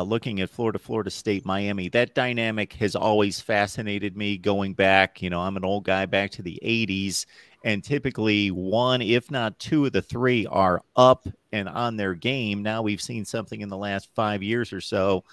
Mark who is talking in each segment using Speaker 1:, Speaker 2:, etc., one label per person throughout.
Speaker 1: looking at Florida State, Miami, that dynamic has always fascinated me going back. I'm an old guy back to the 80s, and typically one, if not two of the three are up and on their game. Now we've seen something in the last 5 years or so,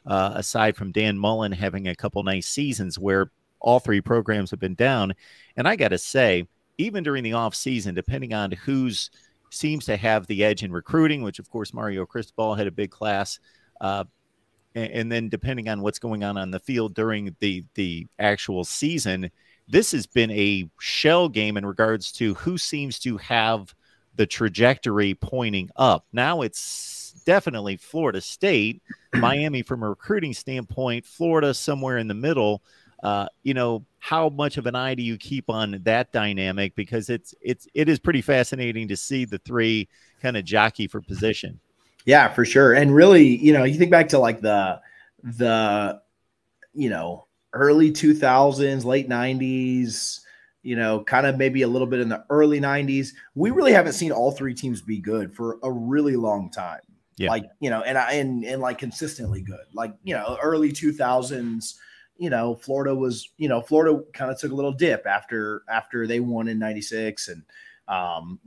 Speaker 1: aside from Dan Mullen having a couple nice seasons where all three programs have been down. And I got to say, even during the off season, depending on who's seems to have the edge in recruiting, which of course Mario Cristobal had a big class, and then depending on what's going on the field during the actual season, this has been a shell game in regards to who seems to have the trajectory pointing up. Now it's definitely Florida State, Miami from a recruiting standpoint, Florida somewhere in the middle. How much of an eye do you keep on that dynamic? Because it is pretty fascinating to see the three kind of jockey for position.
Speaker 2: Yeah, for sure. And really, you think back to like the early 2000s, late 90s, kind of maybe a little bit in the early 90s. We really haven't seen all three teams be good for a really long time. Yeah. And like consistently good. Like, early 2000s, Florida kind of took a little dip after they won in 96, and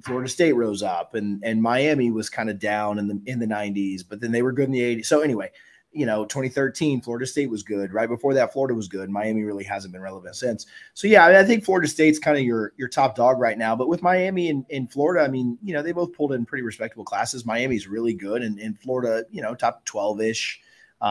Speaker 2: Florida State rose up, and Miami was kind of down in the 90s, but then they were good in the 80s. So anyway, 2013, Florida State was good. Right before that, Florida was good. Miami really hasn't been relevant since. So yeah, I think Florida State's kind of your top dog right now. But with Miami and Florida, they both pulled in pretty respectable classes. Miami's really good, and Florida, top 12-ish,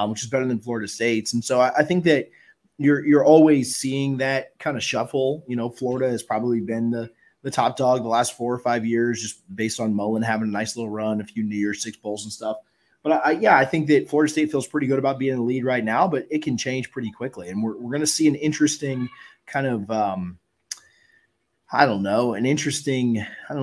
Speaker 2: which is better than Florida State's. And so I think that you're always seeing that kind of shuffle. Florida has probably been the top dog the last 4 or 5 years, just based on Mullen having a nice little run, a few New Year's Six bowls and stuff. But I think that Florida State feels pretty good about being in the lead right now, but it can change pretty quickly. And we're going to see an interesting kind of, I don't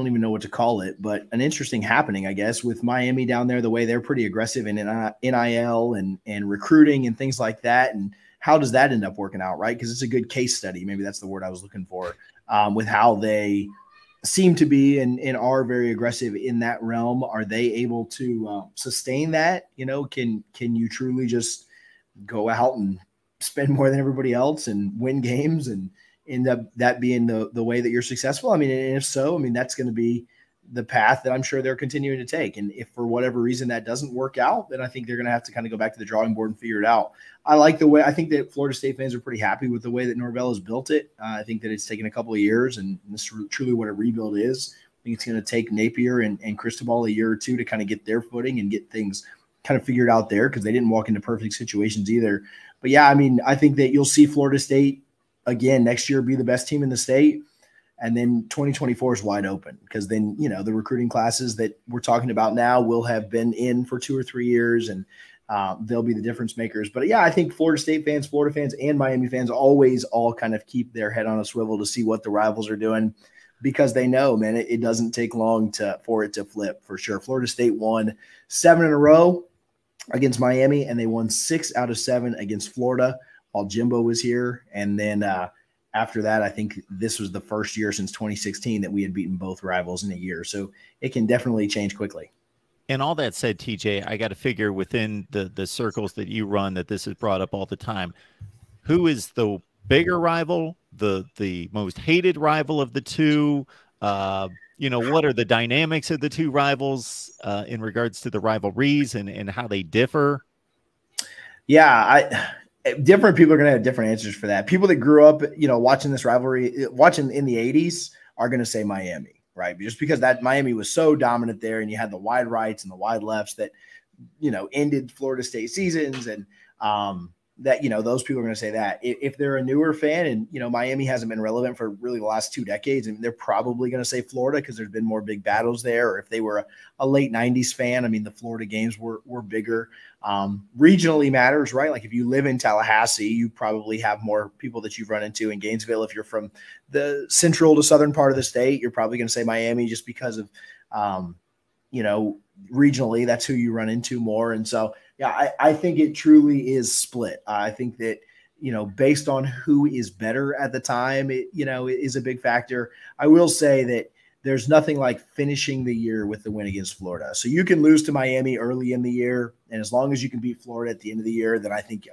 Speaker 2: even know what to call it, but an interesting happening, I guess, with Miami down there, the way they're pretty aggressive in NIL and recruiting and things like that. And how does that end up working out, right? Because it's a good case study. Maybe that's the word I was looking for, with how they seem to be and are very aggressive in that realm. Are they able to sustain that? Can you truly just go out and spend more than everybody else and win games and end up that being the way that you're successful? And if so, that's going to be the path that I'm sure they're continuing to take. And if for whatever reason that doesn't work out, then I think they're going to have to kind of go back to the drawing board and figure it out. I think that Florida State fans are pretty happy with the way that Norvell has built it. I think that it's taken a couple of years, and this is truly what a rebuild is. I think it's going to take Napier and Cristobal a year or two to kind of get their footing and get things kind of figured out there, because they didn't walk into perfect situations either. But yeah, I think that you'll see Florida State again next year be the best team in the state. And then 2024 is wide open, because then, the recruiting classes that we're talking about now will have been in for 2 or 3 years, and they'll be the difference makers. But yeah, I think Florida State fans, Florida fans, and Miami fans always all kind of keep their head on a swivel to see what the rivals are doing, because they know, man, it doesn't take long for it to flip, for sure. Florida State won 7 in a row against Miami, and they won 6 out of 7 against Florida while Jimbo was here. And then after that, I think this was the first year since 2016 that we had beaten both rivals in a year. So it can definitely change quickly.
Speaker 1: And all that said, TJ, I got to figure within the circles that you run that this is brought up all the time. Who is the bigger rival, the most hated rival of the two? What are the dynamics of the two rivals in regards to the rivalries and how they differ?
Speaker 2: Yeah, different people are going to have different answers for that. People that grew up, watching this rivalry, watching in the 80s, are going to say Miami, right? Just because that Miami was so dominant there, and you had the wide rights and the wide lefts that, ended Florida State seasons, and that, those people are going to say that. If they're a newer fan and, Miami hasn't been relevant for really the last 2 decades, they're probably going to say Florida, because there's been more big battles there. Or if they were a late 90s fan, the Florida games were bigger. Regionally matters, right? Like if you live in Tallahassee, you probably have more people that you've run into. In Gainesville, if you're from the central to southern part of the state, you're probably going to say Miami, just because of, regionally, that's who you run into more. And so, yeah, I think it truly is split. I think that, based on who is better at the time, it is a big factor. I will say that there's nothing like finishing the year with the win against Florida. So you can lose to Miami early in the year, and as long as you can beat Florida at the end of the year, then I think,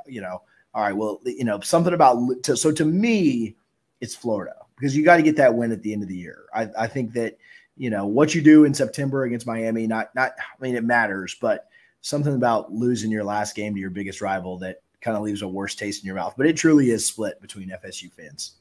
Speaker 2: all right, well, something about so to me, it's Florida, because you got to get that win at the end of the year. I think that, what you do in September against Miami, it matters, but something about losing your last game to your biggest rival that kind of leaves a worse taste in your mouth. But it truly is split between FSU fans.